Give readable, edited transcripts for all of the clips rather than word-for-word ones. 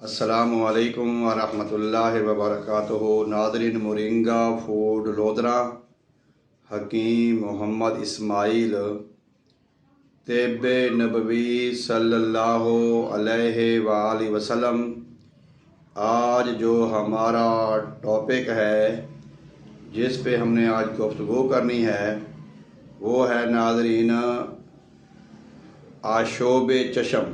السلام علیکم ورحمۃ اللہ وبرکاتہ۔ ناظرین، مورنگا فوڈ لودھرا حکیم محمد اسماعیل طب نبوی صلی اللہ علیہ وآلہ وسلم، آج جو ہمارا ٹاپک ہے جس پہ ہم نے آج گفتگو کرنی ہے وہ ہے ناظرین آشوب چشم۔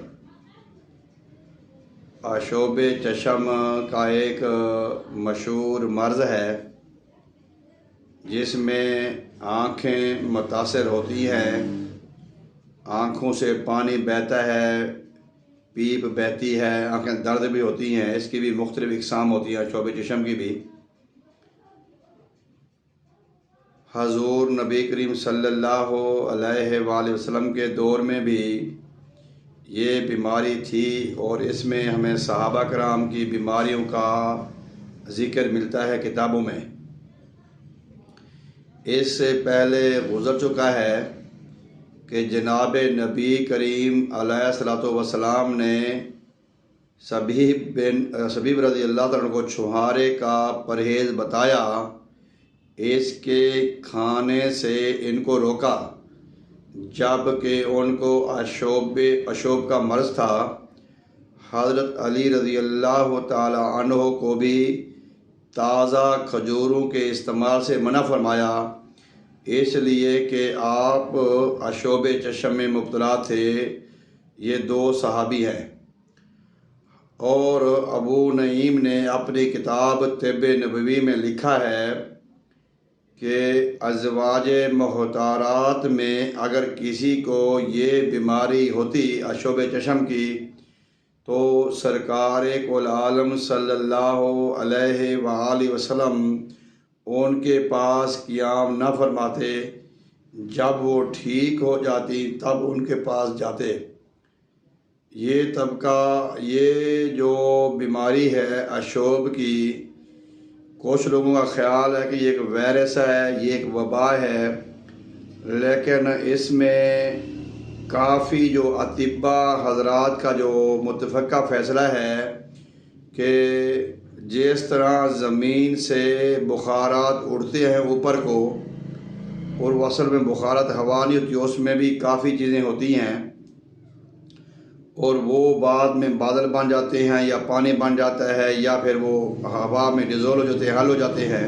آشوب چشم کا ایک مشہور مرض ہے جس میں آنکھیں متاثر ہوتی ہیں، آنکھوں سے پانی بہتا ہے، پیپ بہتی ہے، آنکھیں درد بھی ہوتی ہیں۔ اس کی بھی مختلف اقسام ہوتی ہیں آشوب چشم کی بھی۔ حضور نبی کریم صلی اللہ علیہ وآلہ وسلم کے دور میں بھی یہ بیماری تھی، اور اس میں ہمیں صحابہ کرام کی بیماریوں کا ذکر ملتا ہے کتابوں میں۔ اس سے پہلے گزر چکا ہے کہ جناب نبی کریم علیہ الصلوۃ والسلام نے سبیب رضی اللہ عنہ کو چھہارے کا پرہیز بتایا، اس کے کھانے سے ان کو روکا، جب کہ ان کو اشوب کا مرض تھا۔ حضرت علی رضی اللہ تعالی عنہ کو بھی تازہ کھجوروں کے استعمال سے منع فرمایا، اس لیے کہ آپ آشوب چشم میں مبتلا تھے۔ یہ دو صحابی ہیں۔ اور ابو نعیم نے اپنی کتاب طب نبوی میں لکھا ہے کہ ازواج محترمات میں اگر کسی کو یہ بیماری ہوتی آشوب چشم کی تو سرکار کل عالم صلی اللہ علیہ وآلہ وسلم ان کے پاس قیام نہ فرماتے، جب وہ ٹھیک ہو جاتی تب ان کے پاس جاتے۔ یہ طبقہ، یہ جو بیماری ہے آشوب کی، کچھ لوگوں کا خیال ہے کہ یہ ایک وائرس ہے، یہ ایک وبا ہے، لیکن اس میں کافی جو اطباء حضرات کا جو متفقہ فیصلہ ہے کہ جس طرح زمین سے بخارات اڑتے ہیں اوپر کو، اور وہ اصل میں بخارات ہوا نہیں ہوتی، اس میں بھی کافی چیزیں ہوتی ہیں، اور وہ بعد میں بادل بن جاتے ہیں یا پانی بن جاتا ہے یا پھر وہ ہوا میں ڈیزول ہو جاتے ہیں، حل ہو جاتے ہیں،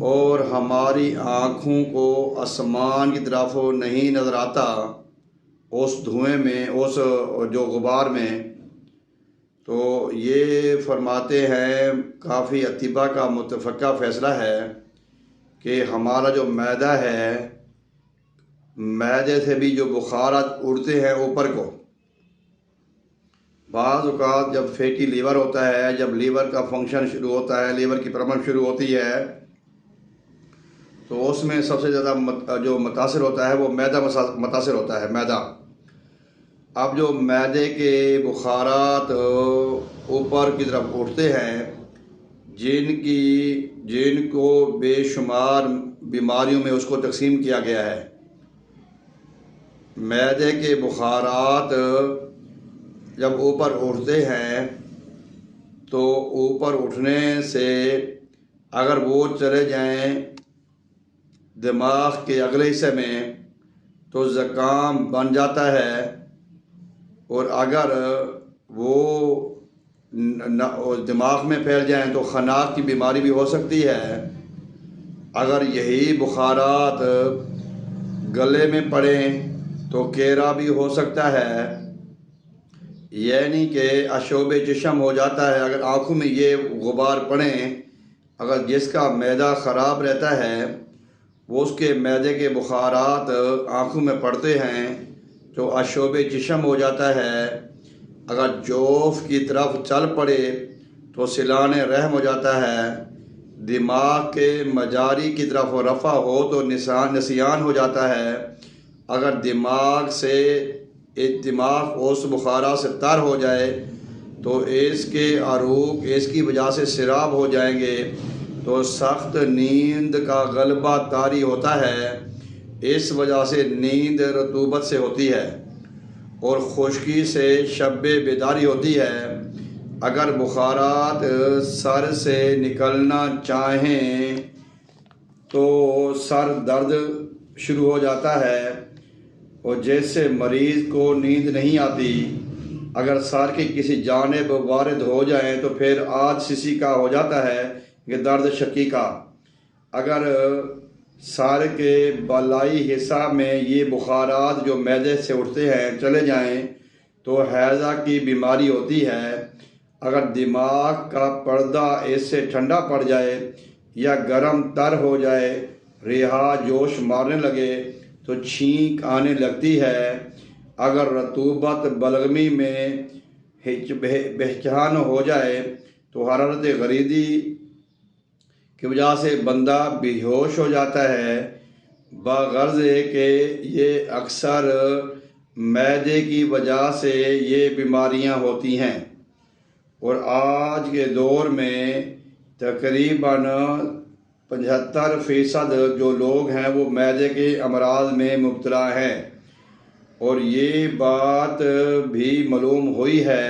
اور ہماری آنکھوں کو آسمان کی طرف نہیں نظر آتا اس دھوئیں میں، اس جو غبار میں۔ تو یہ فرماتے ہیں، کافی اطباء کا متفقہ فیصلہ ہے کہ ہمارا جو معدہ ہے، معدے سے بھی جو بخارات اڑتے ہیں اوپر کو، بعض اوقات جب فیٹی لیور ہوتا ہے، جب لیور کا فنکشن شروع ہوتا ہے، لیور کی پرابلم شروع ہوتی ہے، تو اس میں سب سے زیادہ جو متاثر ہوتا ہے وہ معدہ متاثر ہوتا ہے، معدہ۔ اب جو معدے کے بخارات اوپر کی طرف اٹھتے ہیں، جن کو بے شمار بیماریوں میں اس کو تقسیم کیا گیا ہے۔ معدے کے بخارات جب اوپر اٹھتے ہیں تو اوپر اٹھنے سے اگر وہ چلے جائیں دماغ کے اگلے حصے میں تو زکام بن جاتا ہے، اور اگر وہ دماغ میں پھیل جائیں تو خناق کی بیماری بھی ہو سکتی ہے۔ اگر یہی بخارات گلے میں پڑیں تو کیرا بھی ہو سکتا ہے، یعنی کہ آشوب چشم ہو جاتا ہے۔ اگر آنکھوں میں یہ غبار پڑیں، اگر جس کا معدہ خراب رہتا ہے وہ اس کے معدے کے بخارات آنکھوں میں پڑتے ہیں تو آشوب چشم ہو جاتا ہے۔ اگر جوف کی طرف چل پڑے تو سیلان رحم ہو جاتا ہے۔ دماغ کے مجاری کی طرف رفع ہو تو نسیان ہو جاتا ہے۔ اگر دماغ اس بخارات سے تر ہو جائے تو اس کے عروق اس کی وجہ سے سیراب ہو جائیں گے، تو سخت نیند کا غلبہ طاری ہوتا ہے۔ اس وجہ سے نیند رطوبت سے ہوتی ہے، اور خشکی سے شب بیداری ہوتی ہے۔ اگر بخارات سر سے نکلنا چاہیں تو سر درد شروع ہو جاتا ہے، اور جیسے مریض کو نیند نہیں آتی، اگر سر کی کسی جانب وارد ہو جائیں تو پھر عاجزی کا ہو جاتا ہے کہ درد شکی کا۔ اگر سر کے بالائی حصہ میں یہ بخارات جو معدے سے اٹھتے ہیں چلے جائیں تو حیضہ کی بیماری ہوتی ہے۔ اگر دماغ کا پردہ اس سے ٹھنڈا پڑ جائے یا گرم تر ہو جائے، رہا جوش مارنے لگے تو چھینک آنے لگتی ہے۔ اگر رطوبت بلغمی میں بہچان ہو جائے تو حرارت غریزی کی وجہ سے بندہ بے ہوش ہو جاتا ہے، بغرض کہ یہ اکثر معدے کی وجہ سے یہ بیماریاں ہوتی ہیں۔ اور آج کے دور میں تقریباً 75% جو لوگ ہیں وہ معدے کے امراض میں مبتلا ہیں، اور یہ بات بھی معلوم ہوئی ہے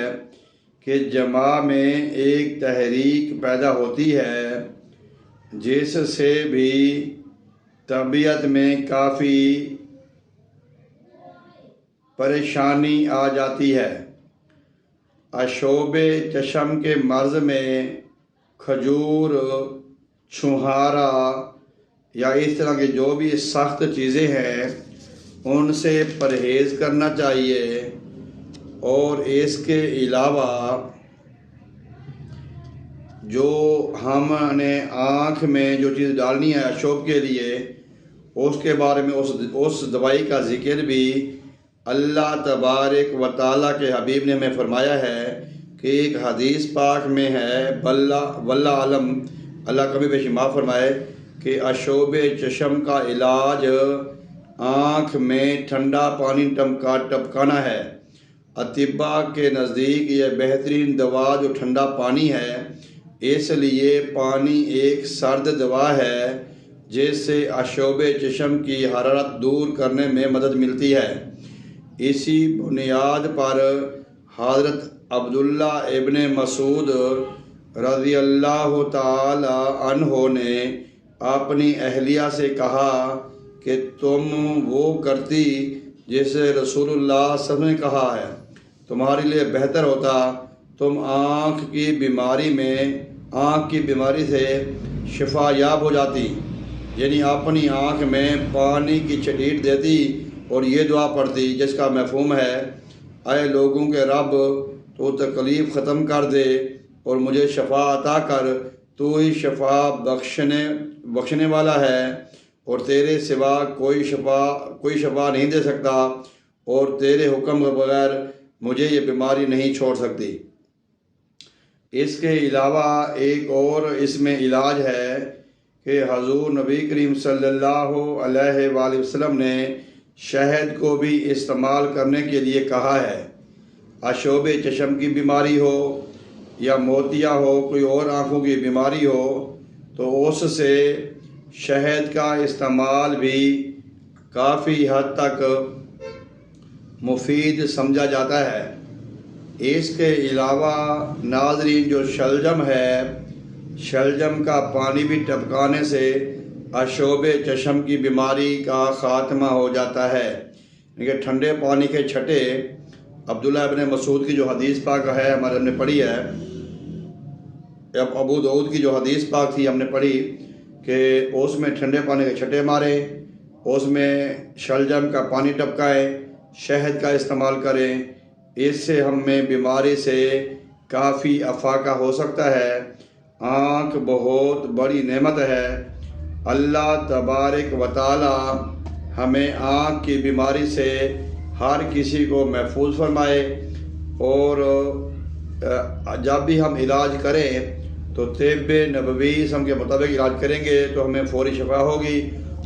کہ جماع میں ایک تحریک پیدا ہوتی ہے جس سے بھی طبیعت میں کافی پریشانی آ جاتی ہے۔ آشوب چشم کے مرض میں کھجور، چھوہارا یا اس طرح کی جو بھی سخت چیزیں ہیں ان سے پرہیز کرنا چاہیے، اور اس کے علاوہ جو ہم نے آنکھ میں جو چیز ڈالنی ہے آشوب کے لیے، اس کے بارے میں اس دوائی کا ذکر بھی اللہ تبارک و تعالیٰ کے حبیب نے ہمیں فرمایا ہے کہ ایک حدیث پاک میں ہے، واللہ عالم، اللہ کبھی بیشی معاف فرمائے، کہ آشوب چشم کا علاج آنکھ میں ٹھنڈا پانی ٹپکانا ہے۔ اطباء کے نزدیک یہ بہترین دوا جو ٹھنڈا پانی ہے، اس لیے پانی ایک سرد دوا ہے جس سے آشوب چشم کی حرارت دور کرنے میں مدد ملتی ہے۔ اسی بنیاد پر حضرت عبداللہ ابن مسعود رضی اللہ تعالی عنہ نے اپنی اہلیہ سے کہا کہ تم وہ کرتی جسے رسول اللہ صلی اللہ علیہ وسلم نے کہا ہے، تمہارے لیے بہتر ہوتا تم آنکھ کی بیماری سے شفا یاب ہو جاتی، یعنی اپنی آنکھ میں پانی کی چھٹیٹ دیتی اور یہ دعا پڑھتی جس کا مفہوم ہے، اے لوگوں کے رب، تو تکلیف ختم کر دے اور مجھے شفا عطا کر، تو ہی شفا بخشنے والا ہے، اور تیرے سوا کوئی شفا نہیں دے سکتا، اور تیرے حکم کے بغیر مجھے یہ بیماری نہیں چھوڑ سکتی۔ اس کے علاوہ ایک اور اس میں علاج ہے کہ حضور نبی کریم صلی اللہ علیہ وآلہ وسلم نے شہد کو بھی استعمال کرنے کے لیے کہا ہے۔ آشوب چشم کی بیماری ہو یا موتیا ہو، کوئی اور آنکھوں کی بیماری ہو، تو اس سے شہد کا استعمال بھی کافی حد تک مفید سمجھا جاتا ہے۔ اس کے علاوہ ناظرین جو شلجم ہے، شلجم کا پانی بھی ٹپکانے سے آشوب چشم کی بیماری کا خاتمہ ہو جاتا ہے۔ لیکن ٹھنڈے پانی کے چھٹے، عبداللہ ابن مسعود کی جو حدیث پاک ہے ہم نے پڑھی ہے، ابو داؤد کی جو حدیث پاک تھی ہم نے پڑھی کہ اس میں ٹھنڈے پانی کے چھٹے مارے، اس میں شلجم کا پانی ٹپکائیں، شہد کا استعمال کریں، اس سے ہمیں بیماری سے کافی افاقہ ہو سکتا ہے۔ آنکھ بہت بڑی نعمت ہے، اللہ تبارک و تعالی ہمیں آنکھ کی بیماری سے ہر کسی کو محفوظ فرمائے، اور جب بھی ہم علاج کریں تو طب نبوی کے مطابق علاج کریں گے تو ہمیں فوری شفا ہوگی۔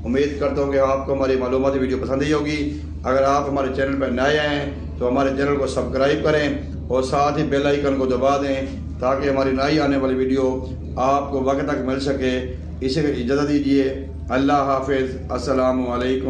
امید کرتا ہوں کہ آپ کو ہماری معلوماتی ویڈیو پسند ہی ہوگی۔ اگر آپ ہمارے چینل پر نئے آئے ہیں تو ہمارے چینل کو سبسکرائب کریں اور ساتھ ہی بیل آئیکن کو دبا دیں تاکہ ہماری نئی آنے والی ویڈیو آپ کو وقت تک مل سکے۔ اسے اجازت دیجیے، اللہ حافظ، السلام علیکم۔